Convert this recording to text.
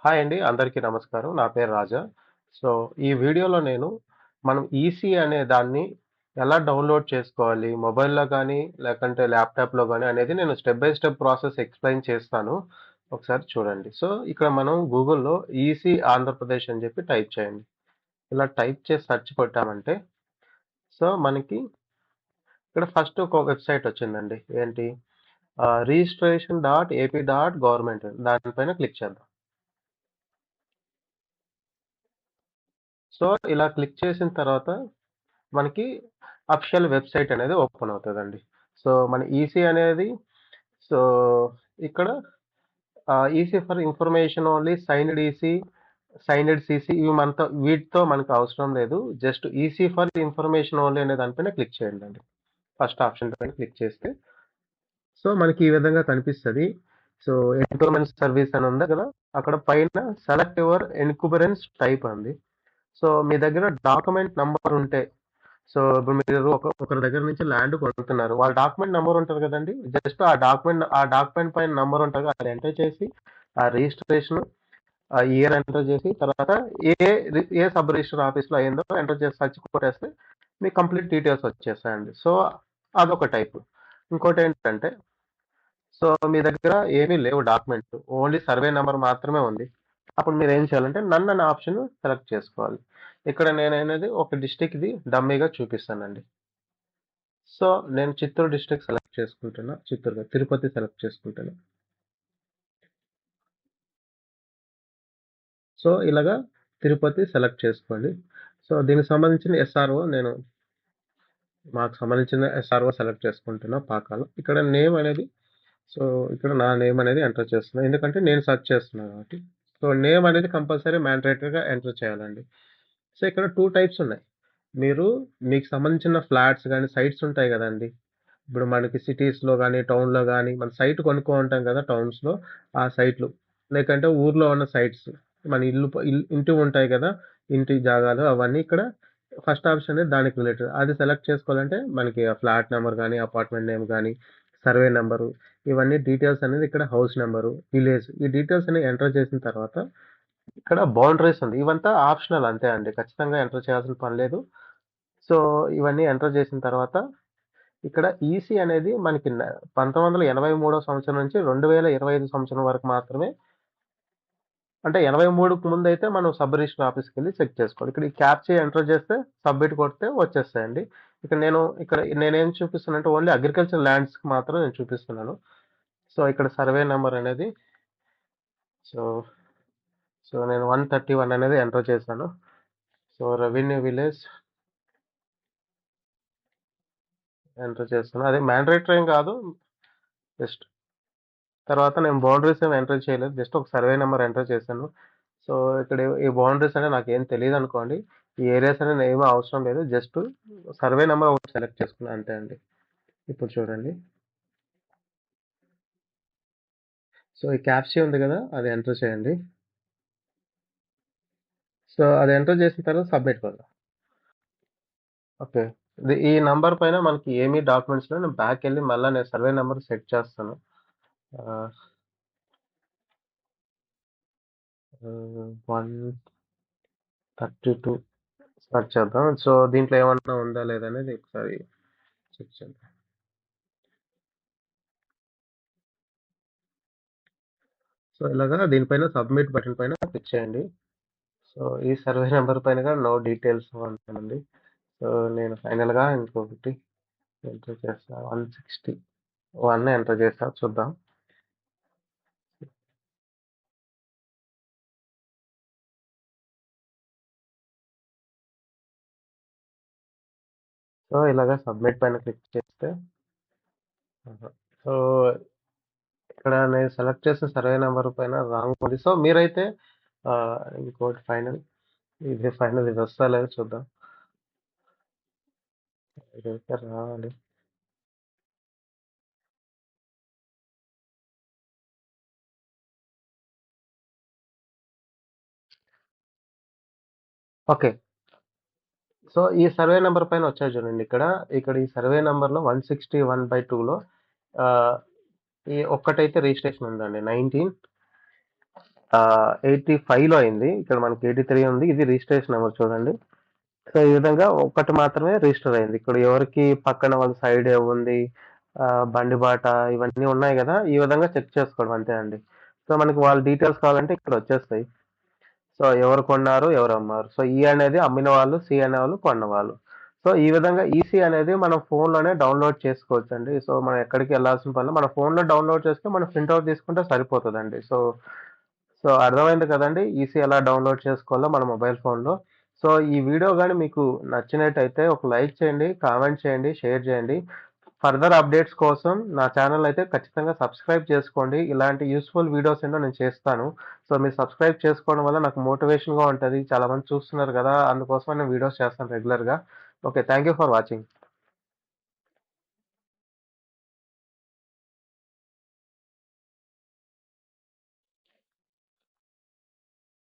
Hi అండి. అందరికీ నమస్కారం. నా పేరు రాజా. సో, ఈ వీడియోలో నేను మనం ఈసీ అనే దాన్ని ఎలా డౌన్‌లోడ్ చేసుకోవాలి, మొబైల్‌లో గానీ, లేకంటే ల్యాప్‌టాప్‌లో గానీ అనేది నేను step by step process explain చేస్తాను. ఒకసారి చూడండి. సో, ఇక్కడ మనం గూగుల్‌లో ఈసీ ఆంధ్రప్రదేశ్ అని చెప్పి టైప్ చేయండి. ఇలా టైప్ చేసి సెర్చ్ కొట్టామంటే, సో, మనకి ఇక్కడ ఫస్ట్ ఒక వెబ్‌సైట్ వచ్చిందండి. ఏంటి రిజిస్ట్రేషన్.ఏపీ.గవర్నమెంట్ దానిపైన క్లిక్ చేద్దాం. సో, ఇలా క్లిక్ చేసిన తర్వాత మనకి అఫిషియల్ వెబ్సైట్ అనేది ఓపెన్ అవుతుందండి. సో మన ఈసీ అనేది సో ఇక్కడ EC for information only signed EC signed CC ఇవి మనతో వీటితో మనకు అవసరం లేదు. Just EC for information only అనే దానిపైన క్లిక్ చేయండి అండి. ఫస్ట్ ఆప్షన్ పైన క్లిక్ చేస్తే సో మనకి ఈ విధంగా కనిపిస్తుంది. సో ఎన్క్యూర్మెంట్ సర్వీస్ అని ఉంది కదా, అక్కడ పైన సెలెక్ట్ యువర్ ఎన్క్యూరెన్స్ టైప్ అంది. సో మీ దగ్గర డాక్యుమెంట్ నంబర్ ఉంటే, సో ఇప్పుడు మీరు ఒకరి దగ్గర నుంచి ల్యాండ్ కొనుక్కున్నారు, వాళ్ళ డాక్యుమెంట్ నెంబర్ ఉంటుంది కదండి, జస్ట్ ఆ డాక్యుమెంట్ పైన నెంబర్ ఉంటుంది కదా, అది ఎంటర్ చేసి ఆ రిజిస్ట్రేషన్ ఆ ఇయర్ ఎంటర్ చేసి తర్వాత ఏ ఏ సబ్ రిజిస్టర్ ఆఫీస్లో అయిందో ఎంటర్ చేసి సర్చ్ కొట్టేస్తే మీకు కంప్లీట్ డీటెయిల్స్ వచ్చేస్తాయండి. సో అదొక టైప్. ఇంకోటి ఏంటంటే, సో మీ దగ్గర ఏమీ లేవు డాక్యుమెంట్స్, ఓన్లీ సర్వే నెంబర్ మాత్రమే ఉంది. అప్పుడు మీరు ఏం చేయాలంటే నన్ను అనే ఆప్షన్ సెలెక్ట్ చేసుకోవాలి. ఇక్కడ నేను అనేది ఒక డిస్టిక్ ఇది డమ్మీగా చూపిస్తానండి. సో నేను చిత్తూరు డిస్ట్రిక్ట్ సెలెక్ట్ చేసుకుంటున్నా, తిరుపతి సెలెక్ట్ చేసుకుంటున్నా. సో ఇలాగా తిరుపతి సెలెక్ట్ చేసుకోండి. సో దీనికి సంబంధించిన ఎస్ఆర్ఓ నేను మాకు సంబంధించిన ఎస్ఆర్ఓ సెలెక్ట్ చేసుకుంటున్నా పాకాల. ఇక్కడ నేమ్ అనేది, సో ఇక్కడ నా నేమ్ అనేది ఎంటర్ చేస్తున్నా, ఎందుకంటే నేను సెర్చ్ చేస్తున్నాను కాబట్టి. సో నేమ్ అనేది కంపల్సరీ మ్యాండేటరీగా ఎంటర్ చేయాలండి. సో ఇక్కడ టూ టైప్స్ ఉన్నాయి. మీరు మీకు సంబంధించిన ఫ్లాట్స్ కానీ సైట్స్ ఉంటాయి కదండి, ఇప్పుడు మనకి సిటీస్లో కానీ టౌన్లో కానీ మన సైట్ కొనుక్కో ఉంటాం కదా టౌన్స్లో, ఆ సైట్లు లేకంటే ఊర్లో ఉన్న సైట్స్, మన ఇంటి ఉంటాయి కదా, ఇంటి జాగాలు అవన్నీ ఇక్కడ ఫస్ట్ ఆప్షన్ అనేది దానికి రిలేటెడ్. అది సెలెక్ట్ చేసుకోవాలంటే మనకి ఫ్లాట్ నెంబర్ కానీ అపార్ట్మెంట్ నేమ్ కానీ సర్వే నెంబరు ఇవన్నీ డీటెయిల్స్ అనేది ఇక్కడ హౌస్ నెంబరు విలేజ్ ఈ డీటెయిల్స్ అనేవి ఎంటర్ చేసిన తర్వాత ఇక్కడ బౌండరీస్ ఉంది, ఇవంతా ఆప్షనల్ అంతే అండి, ఖచ్చితంగా ఎంటర్ చేయాల్సిన పని లేదు. సో ఇవన్నీ ఎంటర్ చేసిన తర్వాత ఇక్కడ ఈసీ అనేది మనకి 1983 సంవత్సరం నుంచి 2025 సంవత్సరం వరకు మాత్రమే. అంటే 83కు ముందు అయితే మనం సబ్ రిజిస్టర్ ఆఫీస్కి వెళ్ళి చెక్ చేసుకోవాలి. ఇక్కడ ఈ క్యాప్చా ఎంటర్ చేస్తే సబ్మిట్ కొడితే వచ్చేస్తాయండి. ఇక్కడ నేనేం చూపిస్తున్నానంటే ఓన్లీ అగ్రికల్చర్ ల్యాండ్స్కి మాత్రం నేను చూపిస్తున్నాను. సో ఇక్కడ సర్వే నెంబర్ అనేది, సో సో నేను 131 అనేది ఎంటర్ చేశాను. సో రెవెన్యూ విలేజ్ ఎంటర్ చేస్తాను, అదే మ్యాండేటరీ ఏం కాదు, జస్ట్ తర్వాత నేను బౌండరీస్ ఏమి ఎంటర్ చేయలేదు, జస్ట్ ఒక సర్వే నెంబర్ ఎంటర్ చేశాను. సో ఇక్కడ ఈ బౌండరీస్ అనేది నాకు ఏం తెలియదు అనుకోండి, ఈ ఏరియాస్ అనేది ఏమీ అవసరం లేదు, జస్ట్ సర్వే నెంబర్ ఒకటి సెలెక్ట్ చేసుకున్నా అంతే అండి. ఇప్పుడు చూడండి, సో ఈ క్యాప్చా ఉంది కదా, అది ఎంటర్ చేయండి. సో అది ఎంటర్ చేసిన తర్వాత సబ్మిట్ కొడదాం. ఓకే, ఈ నంబర్ పైన మనకి ఏమీ డాక్యుమెంట్స్లో నేను బ్యాక్ వెళ్ళి మళ్ళీ నేను సర్వే నెంబర్ సెట్ చేస్తాను. 132 స్టార్ట్ చేద్దాం. సో దీంట్లో ఏమన్నా ఉందా లేదా అనేది ఒకసారి చెక్ చేద్దాం. సో ఇలాగా దీనిపైన సబ్మిట్ బటన్ పైన క్లిక్ చేయండి. సో ఈ సర్వే నెంబర్ పైన కూడా నో డీటెయిల్స్ అంటుంది. సో నేను ఫైనల్గా ఇంకొకటి ఎంటర్ చేస్తా, 161 ఎంటర్ చేస్తా, చూద్దాం. సో ఇలాగా సబ్మిట్ పైన క్లిక్ చేస్తే, సో ఇక్కడ నేను సెలెక్ట్ చేసిన సర్వే నెంబర్ పైన రాంగ్ ఉంది. సో మీరైతే ఆ, ఇంకోటి ఫైనల్, ఇది వస్తా లేదు చూద్దాం, ఇదైతే రావాలి. ఓకే, సో ఈ సర్వే నెంబర్ పైన వచ్చాయి చూడండి, ఇక్కడ ఈ సర్వే నెంబర్లో 161/2లో ఈ ఒక్కటైతే రిజిస్ట్రేషన్ ఉందండి, 19 85లో అయింది. ఇక్కడ మనకి 83 ఉంది. ఇది రిజిస్ట్రేషన్ నెంబర్ చూడండి. సో, ఈ విధంగా ఒకటి మాత్రమే రిజిస్టర్ అయింది. ఇక్కడ ఎవరికి పక్కన వాళ్ళ సైడ్ ఏముంది, బండి బాట ఇవన్నీ ఉన్నాయి గదా! ఈ విధంగా చెక్ చేసుకోవడం అంతే అండి. సో, మనకి వాళ్ళ డీటెయిల్స్ కావాలంటే ఇక్కడ వచ్చేస్తాయి. సో, ఎవరు కొన్నారు, ఎవరు అమ్మారు. సో, ఈ అనేది అమ్మిన వాళ్ళు, సి అనేవాళ్ళు కొన్నవాళ్ళు. సో, ఈ విధంగా ఈసీ అనేది మనం ఫోన్‌లోనే డౌన్‌లోడ్ చేసుకోవచ్చండి. సో, మనం ఎక్కడికి వెళ్ళాల్సిన పనిలే. మన ఫోన్‌లో డౌన్‌లోడ్ చేస్తే మనం ప్రింట్ ఔట్ తీసుకుంటే సరిపోతదండి. సో, అర్థమైంది కదండీ! ఈసీ ఎలా డౌన్‌లోడ్ చేసుకోవాలో మన మొబైల్ ఫోన్‌లో. సో, ఈ వీడియో గాని మీకు నచ్చినట్టయితే ఒక లైక్ చేయండి, కామెంట్ చేయండి, షేర్ చేయండి. ఫర్దర్ అప్డేట్స్ కోసం నా ఛానల్ అయితే ఖచ్చితంగా సబ్స్క్రైబ్ చేసుకోండి. ఇలాంటి యూజ్‌ఫుల్ వీడియోస్ ఎన్నో నేను చేస్తాను. సో, మీరు సబ్స్క్రైబ్ చేసుకోవడం వల్ల నాకు మోటివేషన్‌గా ఉంటది. చాలామంది చూస్తున్నారు గదా! అందుకోసమని నేను వీడియోస్ చేస్తాను రెగ్యులర్‌గా. Okay. Thank you for watching.